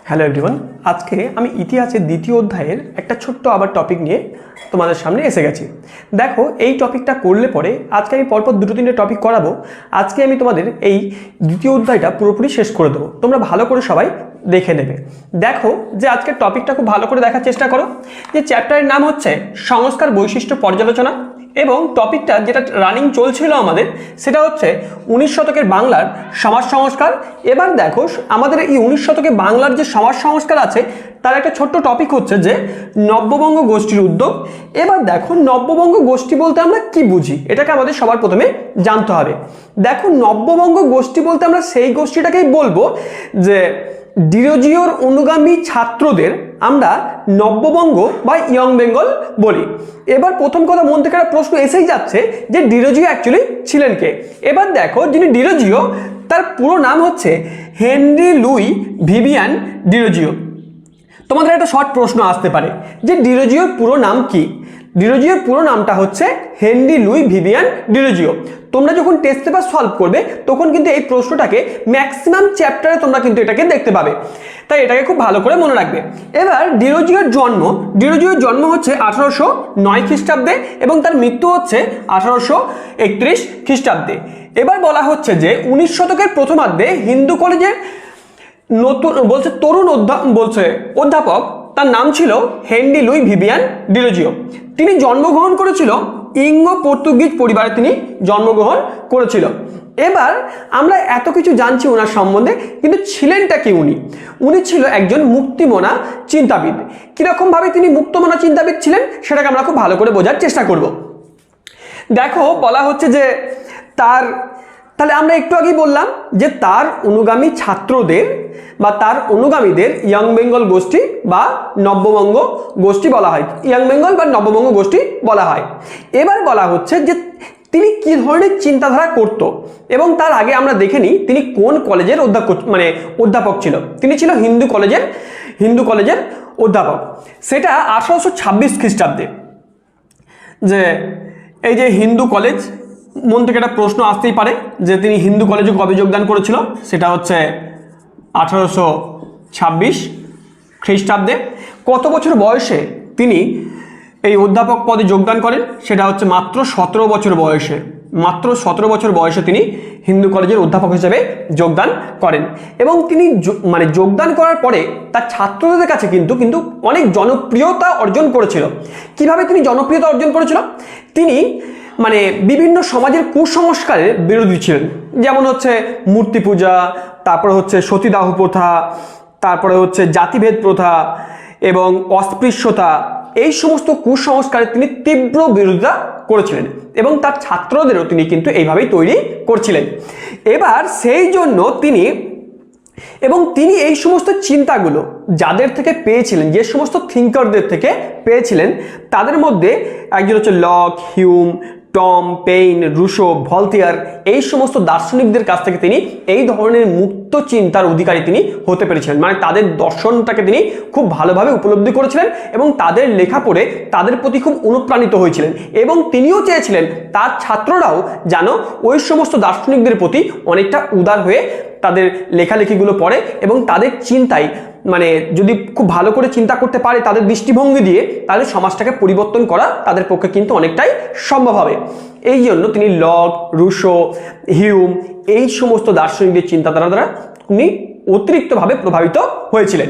Hello everyone, আজকে আমি ইতিহাসের দ্বিতীয় অধ্যায়ের একটা ছোট্ট আবার টপিক নিয়ে তোমাদের সামনে এসে গেছি। দেখো, এই টপিকটা করলে পরে আজকে আমি পরপর দুটো তিনটে টপিক করাবো। আজকে আমি তোমাদের এই দ্বিতীয় অধ্যায়টা পুরোপুরি শেষ করে দেবো, তোমরা ভালো করে সবাই দেখে নেবে। দেখো যে আজকের টপিকটা খুব ভালো করে দেখার চেষ্টা করো। যে চ্যাপ্টারের নাম হচ্ছে সংস্কার বৈশিষ্ট্য পর্যালোচনা, এবং টপিকটা যেটা রানিং চলছিল আমাদের সেটা হচ্ছে 19 শতকের বাংলার সমাজ সংস্কার। এবার দেখো আমাদের এই 19 শতকে বাংলার যে সমাজ সংস্কার আছে তার একটা ছোট্ট টপিক হচ্ছে যে নব্যবঙ্গ গোষ্ঠীর উদ্যোগ। এবার দেখো নব্যবঙ্গ গোষ্ঠী বলতে আমরা কি বুঝি, এটাকে আমাদের সবার প্রথমে জানতে হবে। দেখো নব্যবঙ্গ গোষ্ঠী বলতে আমরা সেই গোষ্ঠীটাকেই বলবো যে ডিরোজিওর অনুগামী ছাত্রদের আমরা নব্যবঙ্গ বা ইয়ং বেঙ্গল বলি। এবার প্রথম কথা মন থেকে একটা প্রশ্ন এসেই যাচ্ছে যে ডিরোজিও অ্যাকচুয়ালি ছিলেন কে। এবার দেখো যিনি ডিরোজিও তার পুরো নাম হচ্ছে হেনরি লুই ভিভিয়ান ডিরোজিও। তোমাদের একটা শর্ট প্রশ্ন আসতে পারে যে ডিরোজিওর পুরো নাম কি। ডিরোজিওর পুরো নামটা হচ্ছে হেনরি লুই ভিভিয়ান ডিরোজিও। তোমরা যখন টেস্ট পেপার সলভ করবে তখন কিন্তু এই প্রশ্নটাকে ম্যাক্সিমাম চ্যাপ্টারে তোমরা কিন্তু এটাকে দেখতে পাবে, তাই এটাকে খুব ভালো করে মনে রাখবে। এবার ডিরোজিওর জন্ম হচ্ছে 1809 খ্রিস্টাব্দে এবং তার মৃত্যু হচ্ছে 1831 খ্রিস্টাব্দে। এবার বলা হচ্ছে যে 19 শতকের প্রথমার্ধে হিন্দু কলেজের অধ্যাপক, তার নাম ছিল হেনরি লুই ভিভিয়ান ডিরোজিও। তিনি জন্মগ্রহণ করেছিল ইঙ্গো পর্তুগিজ পরিবারে তিনি জন্মগ্রহণ করেছিল। এবার আমরা এত কিছু জানছি ওনার সম্বন্ধে, কিন্তু ছিলেনটা কি উনি ছিল একজন মুক্তিমনা চিন্তাবিদ। কিরকম ভাবে তিনি মুক্তমনা চিন্তাবিদ ছিলেন সেটাকে আমরা খুব ভালো করে বোঝার চেষ্টা করব। দেখো বলা হচ্ছে যে তাহলে আমরা একটু আগেই বললাম যে তার অনুগামী ছাত্রদের বা তার অনুগামীদের ইয়ং বেঙ্গল গোষ্ঠী বা নব্যবঙ্গ গোষ্ঠী বলা হয়, ইয়ং বেঙ্গল বা নব্যবঙ্গ গোষ্ঠী বলা হয়। এবার বলা হচ্ছে যে তিনি কি ধরনের চিন্তাধারা করত, এবং তার আগে আমরা দেখে নিই তিনি কোন কলেজের অধ্যাপক ছিল। তিনি ছিল হিন্দু কলেজের অধ্যাপক। সেটা 1826 খ্রিস্টাব্দে। যে এই যে হিন্দু কলেজ, মন থেকে একটা প্রশ্ন আসতেই পারে যে তিনি হিন্দু কলেজে কবে যোগদান করেছিল। সেটা হচ্ছে 1826 খ্রিস্টাব্দে। কত বছর বয়সে তিনি এই অধ্যাপক পদে যোগদান করেন? সেটা হচ্ছে মাত্র 17 বছর বয়সে। মাত্র 17 বছর বয়সে তিনি হিন্দু কলেজের অধ্যাপক হিসেবে যোগদান করেন, এবং তিনি যোগদান করার পরে তার ছাত্রদের কাছে কিন্তু অনেক জনপ্রিয়তা অর্জন করেছিল। কিভাবে তিনি জনপ্রিয়তা অর্জন করেছিল? তিনি বিভিন্ন সমাজের কুসংস্কারের বিরোধী ছিলেন। যেমন হচ্ছে মূর্তি পূজা, তারপরে হচ্ছে সতীদাহ প্রথা, তারপরে হচ্ছে জাতিভেদ প্রথা এবং অস্পৃশ্যতা, এই সমস্ত কুসংস্কারের তিনি তীব্র বিরোধিতা করেছিলেন, এবং তার ছাত্রদেরও তিনি কিন্তু এইভাবেই তৈরি করছিলেন। এবার সেই জন্য তিনি এই সমস্ত চিন্তাগুলো যাদের থেকে পেয়েছিলেন, যে সমস্ত থিঙ্কারদের থেকে পেয়েছিলেন, তাদের মধ্যে একজন হচ্ছে Locke, Hume, Tom Paine, Rousseau, Voltaire, এই সমস্ত দার্শনিকদের কাছ থেকে তিনি এই ধরনের মুক্ত চিন্তার অধিকারী তিনি হতে পেরেছিলেন। তাদের দর্শনটাকে তিনি খুব ভালোভাবে উপলব্ধি করেছিলেন এবং তাদের লেখা পড়ে তাদের প্রতি খুব অনুপ্রাণিত হয়েছিলেন, এবং তিনিও চেয়েছিলেন তার ছাত্ররাও যেন ওই সমস্ত দার্শনিকদের প্রতি অনেকটা উদার হয়ে তাদের লেখালেখিগুলো পড়ে এবং তাদের চিন্তায় যদি খুব ভালো করে চিন্তা করতে পারে তাদের দৃষ্টিভঙ্গি দিয়ে, তাহলে সমাজটাকে পরিবর্তন করা তাদের পক্ষে কিন্তু অনেকটাই সম্ভব হবে। এই জন্য তিনি লক, রুশো, হিউম, এই সমস্ত দার্শনিকদের চিন্তাধারা দ্বারা উনি অতিরিক্তভাবে প্রভাবিত হয়েছিলেন।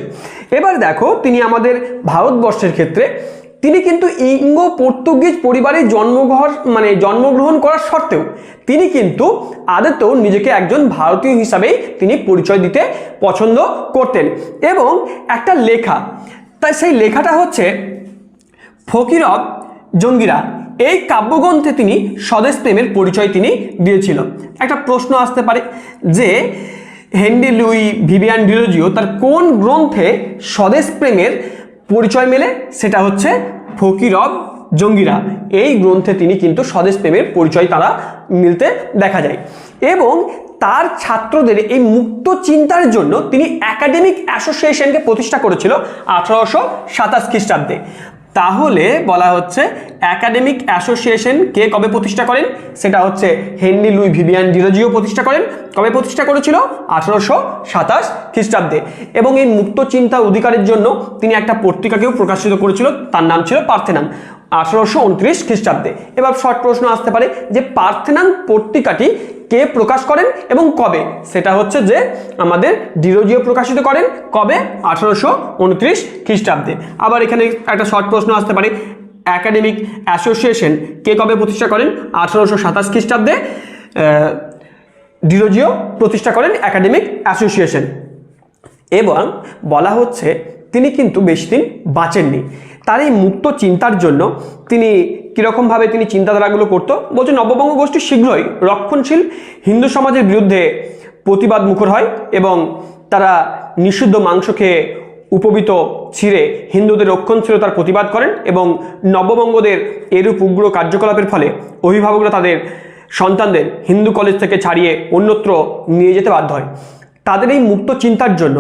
এবার দেখো তিনি আমাদের ভারতবর্ষের ক্ষেত্রে তিনি কিন্তু ইঙ্গো পর্তুগিজ পরিবারে জন্মগ্রহণ করার সত্ত্বেও তিনি কিন্তু আদতেও নিজেকে একজন ভারতীয় হিসাবেই তিনি পরিচয় দিতে পছন্দ করতেন। এবং একটা লেখা, তাই সেই লেখাটা হচ্ছে ফকির অব জঙ্গিরা। এই কাব্যগ্রন্থে তিনি স্বদেশ প্রেমের পরিচয় তিনি দিয়েছিল। একটা প্রশ্ন আসতে পারে যে হেনরি লুই ভিভিয়ান ডিরোজিও তার কোন গ্রন্থে স্বদেশ প্রেমের পরিচয় মেলে? সেটা হচ্ছে ফকির অব জঙ্গিরা। এই গ্রন্থে তিনি কিন্তু স্বদেশ প্রেমের পরিচয় তারা মিলতে দেখা যায়, এবং তার ছাত্রদের এই মুক্ত চিন্তার জন্য তিনি একাডেমিক অ্যাসোসিয়েশনকে প্রতিষ্ঠা করেছিল 1827 খ্রিস্টাব্দে। তাহলে বলা হচ্ছে একাডেমিক অ্যাসোসিয়েশন কে কবে প্রতিষ্ঠা করেন? সেটা হচ্ছে হেনরি লুই ভিভিয়ান ডিরোজিও প্রতিষ্ঠা করেন। কবে প্রতিষ্ঠা করেছিল? 1827 খ্রিস্টাব্দে। এবং এই মুক্ত চিন্তা অধিকারের জন্য তিনি একটা পত্রিকাকেও প্রকাশিত করেছিল, তার নাম ছিল পার্থেনান, 1829 খ্রিস্টাব্দে। এবার শর্ট প্রশ্ন আসতে পারে যে পার্থেনান পত্রিকাটি কে প্রকাশ করেন এবং কবে? সেটা হচ্ছে যে আমাদের ডিরোজিও প্রকাশিত করেন। কবে? 1829 খ্রিস্টাব্দে। আবার এখানে একটা শর্ট প্রশ্ন আসতে পারে, একাডেমিক অ্যাসোসিয়েশন কে কবে প্রতিষ্ঠা করেন? 1827 খ্রিস্টাব্দে ডিরোজিও প্রতিষ্ঠা করেন একাডেমিক অ্যাসোসিয়েশন। এবং বলা হচ্ছে তিনি কিন্তু বেশি দিন বাঁচেননি। তার এই মুক্ত চিন্তার জন্য তিনি কীরকমভাবে তিনি চিন্তাধারাগুলো করতো বলছে, নববঙ্গ গোষ্ঠী শীঘ্রই রক্ষণশীল হিন্দু সমাজের বিরুদ্ধে প্রতিবাদ মুখর হয় এবং তারা নিষিদ্ধ মাংস খেয়ে উপবীত ছিঁড়ে হিন্দুদের রক্ষণশীলতার প্রতিবাদ করেন এবং নববঙ্গদের এরূপ উগ্র কার্যকলাপের ফলে অভিভাবকরা তাদের সন্তানদের হিন্দু কলেজ থেকে ছাড়িয়ে অন্যত্র নিয়ে যেতে বাধ্য হয়। তাদের এই মুক্ত চিন্তার জন্য,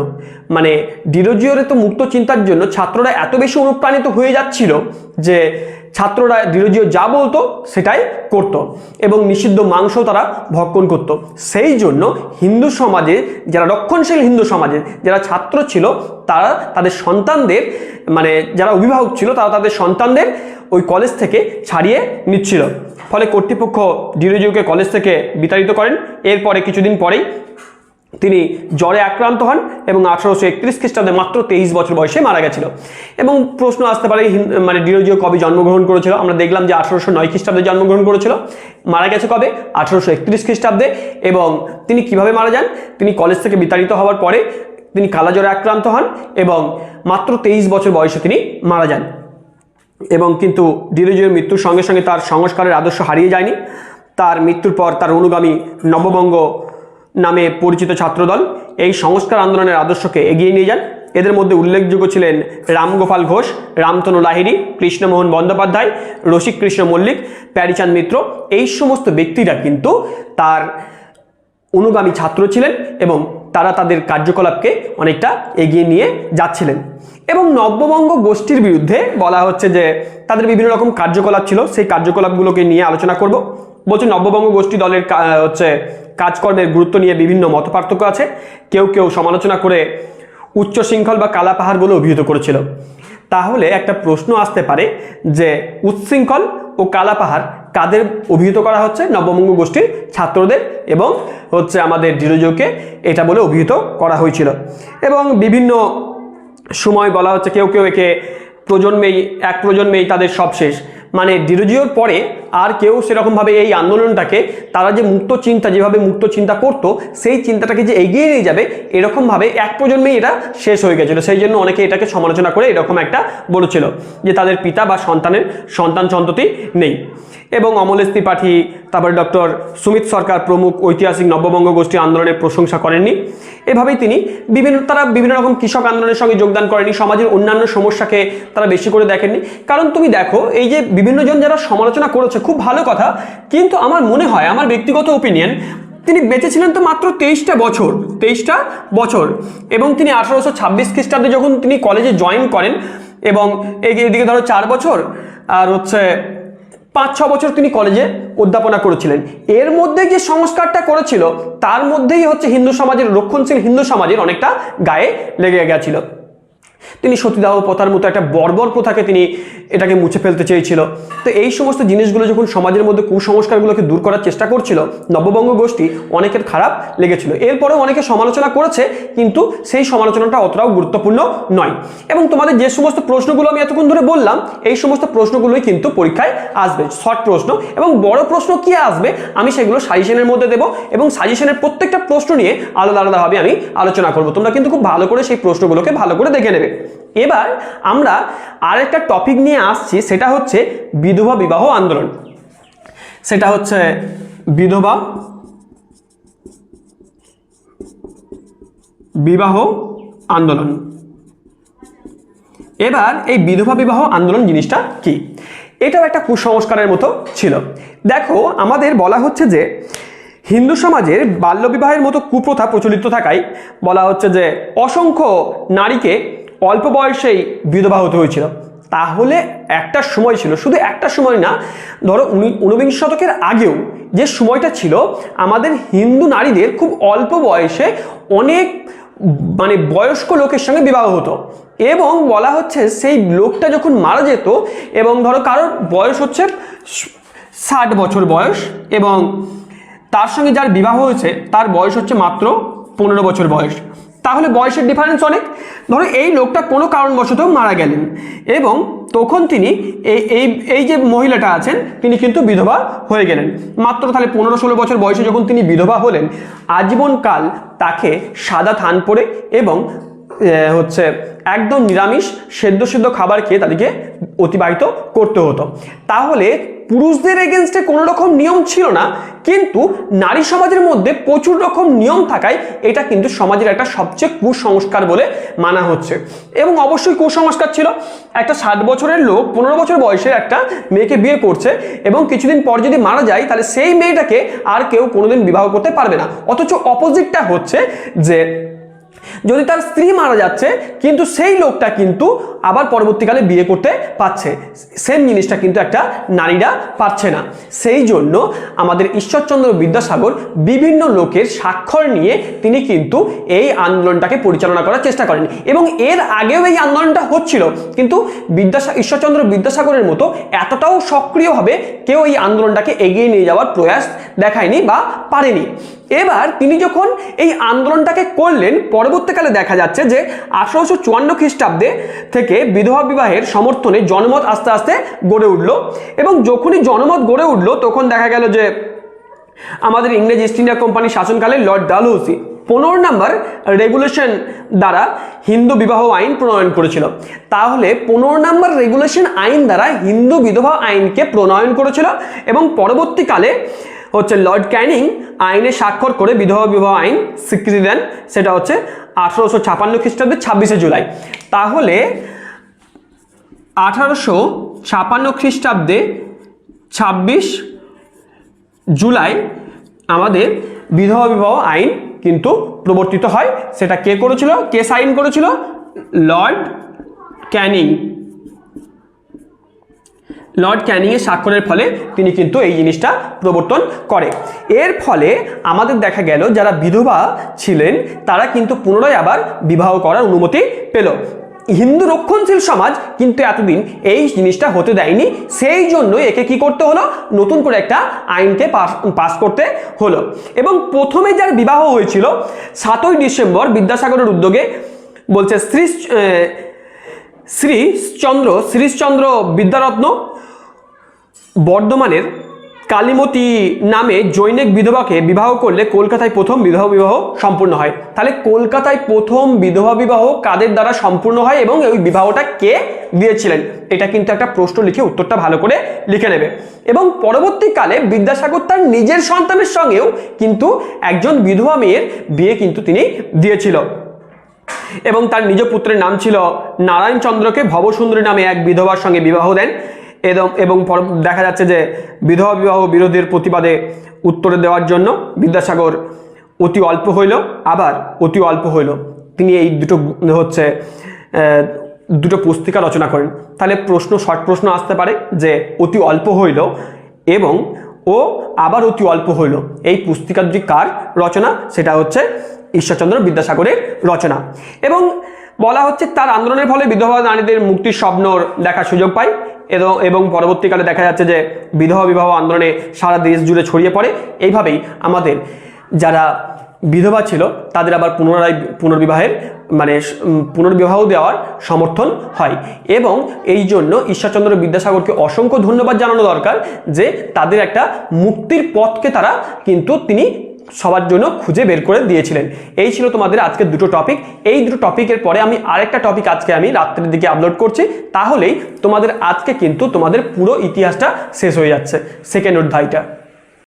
মানে ডিরোজিওর তো মুক্ত চিন্তার জন্য ছাত্ররা এত বেশি অনুপ্রাণিত হয়ে যাচ্ছিল যে ছাত্ররা ডিরোজিও যা বলতো সেটাই করত এবং নিষিদ্ধ মাংস তারা ভক্ষণ করত। সেই জন্য হিন্দু সমাজে যারা রক্ষণশীল হিন্দু সমাজে যারা ছাত্র ছিল তারা তাদের সন্তানদের, মানে যারা অভিভাবক ছিল তারা তাদের সন্তানদের ওই কলেজ থেকে ছাড়িয়ে নিচ্ছিল। ফলে কর্তৃপক্ষ ডিরোজিওকে কলেজ থেকে বিতাড়িত করেন। এরপরে কিছুদিন পরেই তিনি জ্বরে আক্রান্ত হন এবং 1831 খ্রিস্টাব্দে মাত্র 23 বছর বয়সে মারা গেছিল। এবং প্রশ্ন আসতে পারে মানে ডিরোজিও কবে জন্মগ্রহণ করেছিল? আমরা দেখলাম যে 1809 খ্রিস্টাব্দে জন্মগ্রহণ করেছিল। মারা গেছে কবে? 1831 খ্রিস্টাব্দে। এবং তিনি কিভাবে মারা যান? তিনি কলেজ থেকে বিতাড়িত হওয়ার পরে তিনি কালাজ্বরে আক্রান্ত হন এবং মাত্র 23 বছর বয়সে তিনি মারা যান। এবং কিন্তু ডিরোজিওর মৃত্যুর সঙ্গে সঙ্গে তার সংস্কারের আদর্শ হারিয়ে যায়নি। তার মৃত্যুর পর তার অনুগামী নববঙ্গ নামে পরিচিত ছাত্রদল এই সংস্কার আন্দোলনের আদর্শকে এগিয়ে নিয়ে যান। এদের মধ্যে উল্লেখযোগ্য ছিলেন রামগোপাল ঘোষ, রামতনু লাহিড়ী, কৃষ্ণমোহন বন্দ্যোপাধ্যায়, রসিক কৃষ্ণ মল্লিক, প্যারীচাঁদ মিত্র। এই সমস্ত ব্যক্তিরা কিন্তু তার অনুগামী ছাত্র ছিলেন এবং তারা তাদের কার্যকলাপকে অনেকটা এগিয়ে নিয়ে যাচ্ছিলেন। এবং নববঙ্গ গোষ্ঠীর বিরুদ্ধে বলা হচ্ছে যে তাদের বিভিন্ন রকম কার্যকলাপ ছিল, সেই কার্যকলাপগুলোকে নিয়ে আলোচনা করব। বলছে নববঙ্গ গোষ্ঠী দলের হচ্ছে কাজকর্মের গুরুত্ব নিয়ে বিভিন্ন মতপার্থক্য আছে। কেউ কেউ সমালোচনা করে উচ্চ শৃঙ্খল বা কালা পাহাড় বলে অভিহিত করেছিল। তাহলে একটা প্রশ্ন আসতে পারে যে উচ্ছৃঙ্খল ও কালা পাহাড় কাদের অভিহিত করা হচ্ছে? নববঙ্গ গোষ্ঠীর ছাত্রদের এবং হচ্ছে আমাদের ডিরোজিওকে এটা বলে অভিহিত করা হয়েছিল। এবং বিভিন্ন সময় বলা হচ্ছে কেউ কেউ একে এক প্রজন্মেই তাদের সব শেষ, মানে ডিরোজিওর পরে আর কেউ সেরকমভাবে এই আন্দোলনটাকে তারা যে যেভাবে মুক্ত চিন্তা করতো সেই চিন্তাটাকে যে এগিয়ে নিয়ে যাবে এরকমভাবে এক প্রজন্মেই এটা শেষ হয়ে গেছিলো। সেই জন্য অনেকে এটাকে সমালোচনা করে এরকম একটা বলেছিল যে তাদের পিতা বা সন্তান সন্ততি নেই। এবং অমলেশ ত্রিপাঠী, তারপরে ডক্টর সুমিত সরকার প্রমুখ ঐতিহাসিক নববঙ্গ গোষ্ঠী আন্দোলনের প্রশংসা করেননি। এভাবেই তিনি বিভিন্ন রকম কৃষক আন্দোলনের সঙ্গে যোগদান করেনি। সমাজের অন্যান্য সমস্যাকে তারা বেশি করে দেখেননি। কারণ তুমি দেখো এই যে বিভিন্নজন যারা সমালোচনা করেছে খুব ভালো কথা, কিন্তু আমার মনে হয়, আমার ব্যক্তিগত ওপিনিয়ন, তিনি বেঁচে ছিলেন তো মাত্র 23টা বছর এবং তিনি 1826 খ্রিস্টাব্দে যখন তিনি কলেজে জয়েন করেন এবং এদিকে ধরো 4 বছর আর হচ্ছে 5-6 বছর তিনি কলেজে অধ্যাপনা করেছিলেন। এর মধ্যে যে সংস্কারটা করেছিল তার মধ্যেই হচ্ছে রক্ষণশীল হিন্দু সমাজের অনেকটা গায়ে লেগে গেছিল। তিনি সতীদাহ প্রথার মতো একটা বর্বর প্রথাকে তিনি এটাকে মুছে ফেলতে চেয়েছিল। তো এই সমস্ত জিনিসগুলো যখন সমাজের মধ্যে কুসংস্কারগুলোকে দূর করার চেষ্টা করছিল নববঙ্গ গোষ্ঠী, অনেকের খারাপ লেগেছিল। এরপরেও অনেকে সমালোচনা করেছে, কিন্তু সেই সমালোচনাটা অতটাও গুরুত্বপূর্ণ নয়। এবং তোমাদের যে সমস্ত প্রশ্নগুলো আমি এতক্ষণ ধরে বললাম এই সমস্ত প্রশ্নগুলোই কিন্তু পরীক্ষায় আসবে, শর্ট প্রশ্ন। এবং বড় প্রশ্ন কি আসবে আমি সেগুলো সাজেশনের মধ্যে দেবো এবং সাজেশনের প্রত্যেকটা প্রশ্ন নিয়ে আলাদাভাবে আমি আলোচনা করব। তোমরা কিন্তু খুব ভালো করে সেই প্রশ্নগুলোকে ভালো করে দেখে নেবে। এবার আমরা আরেকটা টপিক নিয়ে আসছি, সেটা হচ্ছে বিধবা বিবাহ আন্দোলন। সেটা হচ্ছে বিধবা বিবাহ আন্দোলন। এবার এই বিধবা বিবাহ আন্দোলন জিনিসটা কি? এটাও একটা কুসংস্কারের মতো ছিল। দেখো আমাদের বলা হচ্ছে যে হিন্দু সমাজের বাল্যবিবাহের মতো কুপ্রথা প্রচলিত থাকায় বলা হচ্ছে যে অসংখ্য নারীকে অল্প বয়সেই বিধবা হতে হয়েছিল। তাহলে একটা সময় ছিল, শুধু একটা সময় না, ধরো 19 শতকের আগেও যে সময়টা ছিল আমাদের হিন্দু নারীদের খুব অল্প বয়সে অনেক মানে বয়স্ক লোকের সঙ্গে বিবাহ হতো, এবং বলা হচ্ছে সেই লোকটা যখন মারা যেত এবং ধরো কারোর বয়স হচ্ছে 60 বছর বয়স এবং তার সঙ্গে যার বিবাহ হয়েছে তার বয়স হচ্ছে মাত্র 15 বছর বয়স, তাহলে বয়সের ডিফারেন্স অনেক। ধরো এই লোকটা কোনো কারণবশত মারা গেলেন এবং তখন তিনি এই যে মহিলাটা আছেন তিনি কিন্তু বিধবা হয়ে গেলেন মাত্র, তাহলে 15-16 বছর বয়সে যখন তিনি বিধবা হলেন, আজীবনকাল তাকে সাদা থান পরে এবং হচ্ছে একদম নিরামিষ সেদ্ধ খাবার খেয়ে তাদেরকে অতিবাহিত করতে হতো। তাহলে পুরুষদের এগেনস্টে কোনো রকম নিয়ম ছিল না, কিন্তু নারী সমাজের মধ্যে প্রচুর রকম নিয়ম থাকায় এটা কিন্তু সমাজের একটা সবচেয়ে কুসংস্কার বলে মানা হচ্ছে। এবং অবশ্যই কুসংস্কার ছিল, একটা 60 বছরের লোক 15 বছর বয়সের একটা মেয়েকে বিয়ে করছে এবং কিছুদিন পর যদি মারা যায় তাহলে সেই মেয়েটাকে আর কেউ কোনোদিন বিবাহ করতে পারবে না। অথচ অপোজিটটা হচ্ছে যে যদি তার স্ত্রী মারা যাচ্ছে কিন্তু সেই লোকটা কিন্তু আবার পরবর্তীকালে বিয়ে করতে পারছে, সেম জিনিসটা কিন্তু একটা নারীরা পারছে না। সেই জন্য আমাদের ঈশ্বরচন্দ্র বিদ্যাসাগর বিভিন্ন লোকের স্বাক্ষর নিয়ে তিনি কিন্তু এই আন্দোলনটাকে পরিচালনা করার চেষ্টা করেন, এবং এর আগেও এই আন্দোলনটা হচ্ছিল, কিন্তু ঈশ্বরচন্দ্র বিদ্যাসাগরের মতো এতটাও সক্রিয়ভাবে কেউ এই আন্দোলনটাকে এগিয়ে নিয়ে যাওয়ার প্রয়াস দেখায়নি বা পারেনি। এবার তিনি যখন এই আন্দোলনটাকে করলেন, পরবর্তীকালে দেখা যাচ্ছে যে 1854 খ্রিস্টাব্দে থেকে বিধবা বিবাহের সমর্থনে জনমত আস্তে আস্তে গড়ে উঠল, এবং যখনই জনমত গড়ে উঠল তখন দেখা গেল যে আমাদের ইংরেজ ইস্ট ইন্ডিয়া কোম্পানির শাসনকালে লর্ড ডালহৌসি 15 নম্বর রেগুলেশন দ্বারা হিন্দু বিবাহ আইন প্রণয়ন করেছিল। তাহলে 15 নম্বর রেগুলেশন আইন দ্বারা হিন্দু বিধবা আইনকে প্রণয়ন করেছিল, এবং পরবর্তীকালে হচ্ছে লর্ড ক্যানিং আইনে স্বাক্ষর করে বিধবা বিবাহ আইন স্বীকৃতি দেন, সেটা হচ্ছে 1856 খ্রিস্টাব্দে 26শে জুলাই। তাহলে 1856 খ্রিস্টাব্দে 26 জুলাই আমাদের বিধবা বিবাহ আইন কিন্তু প্রবর্তিত হয়। সেটা কে করেছিল, কে সাইন করেছিল? লর্ড ক্যানিং। লর্ড ক্যানিংয়ের স্বাক্ষরের ফলে তিনি কিন্তু এই জিনিসটা প্রবর্তন করে। এর ফলে আমাদের দেখা গেল যারা বিধবা ছিলেন তারা কিন্তু পুনরায় আবার বিবাহ করার অনুমতি পেল। হিন্দু রক্ষণশীল সমাজ কিন্তু এতদিন এই জিনিসটা হতে দেয়নি, সেই জন্য একে কি করতে হলো, নতুন করে একটা আইনকে পাস করতে হলো। এবং প্রথমে যার বিবাহ হয়েছিল 7ই ডিসেম্বর বিদ্যাসাগরের উদ্যোগে, বলছে শ্রীশচন্দ্র বিদ্যারত্ন বর্ধমানের কালীমতি নামে জৈনিক বিধবাকে বিবাহ করলে কলকাতায় প্রথম বিধবা বিবাহ সম্পূর্ণ হয়। তাহলে কলকাতায় প্রথম বিধবা বিবাহ কাদের দ্বারা সম্পূর্ণ হয় এবং ওই বিবাহটা কে দিয়েছিলেন, এটা কিন্তু একটা প্রশ্ন লিখে উত্তরটা ভালো করে লিখে নেবে। এবং পরবর্তীকালে বিদ্যাসাগর তার নিজের সন্তানের সঙ্গেও কিন্তু একজন বিধবা মেয়ের বিয়ে কিন্তু তিনি দিয়েছিল, এবং তার নিজ পুত্রের নাম ছিল নারায়ণচন্দ্রকে ভবসুন্দরী নামে এক বিধবার সঙ্গে বিবাহ দেন। এবং দেখা যাচ্ছে যে বিধবা বিবাহ বিরোধীর প্রতিবাদে উত্তরে দেওয়ার জন্য বিদ্যাসাগর অতি অল্প হইল, আবার অতি অল্প হইল, তিনি এই দুটো পুস্তিকা রচনা করেন। তাহলে শর্ট প্রশ্ন আসতে পারে যে অতি অল্প হইল এবং আবার অতি অল্প হইল, এই পুস্তিকা দুটি কার রচনা? সেটা হচ্ছে ঈশ্বরচন্দ্র বিদ্যাসাগরের রচনা। এবং বলা হচ্ছে তার আন্দোলনের ফলে বিধবা নারীদের মুক্তির স্বপ্ন দেখার সুযোগ পায়, এবং পরবর্তীকালে দেখা যাচ্ছে যে বিধবা বিবাহ আন্দোলনে সারা দেশ জুড়ে ছড়িয়ে পড়ে। এইভাবেই আমাদের যারা বিধবা ছিল তাদের আবার পুনর্বিবাহ দেওয়ার সমর্থন হয়। এবং এই জন্য ঈশ্বরচন্দ্র বিদ্যাসাগরকে অসংখ্য ধন্যবাদ জানানো দরকার যে তাদের একটা মুক্তির পথকে তিনি সবার জন্য খুঁজে বের করে দিয়েছিলেন। এই ছিল তোমাদের আজকের দুটো টপিক। এই দুটো টপিকের পরে আমি আরেকটা টপিক আজকে আমি রাত্রের দিকে আপলোড করছি, তাহলেই তোমাদের আজকে কিন্তু তোমাদের পুরো ইতিহাসটা শেষ হয়ে যাচ্ছে, সেকেন্ড অধ্যায়টা।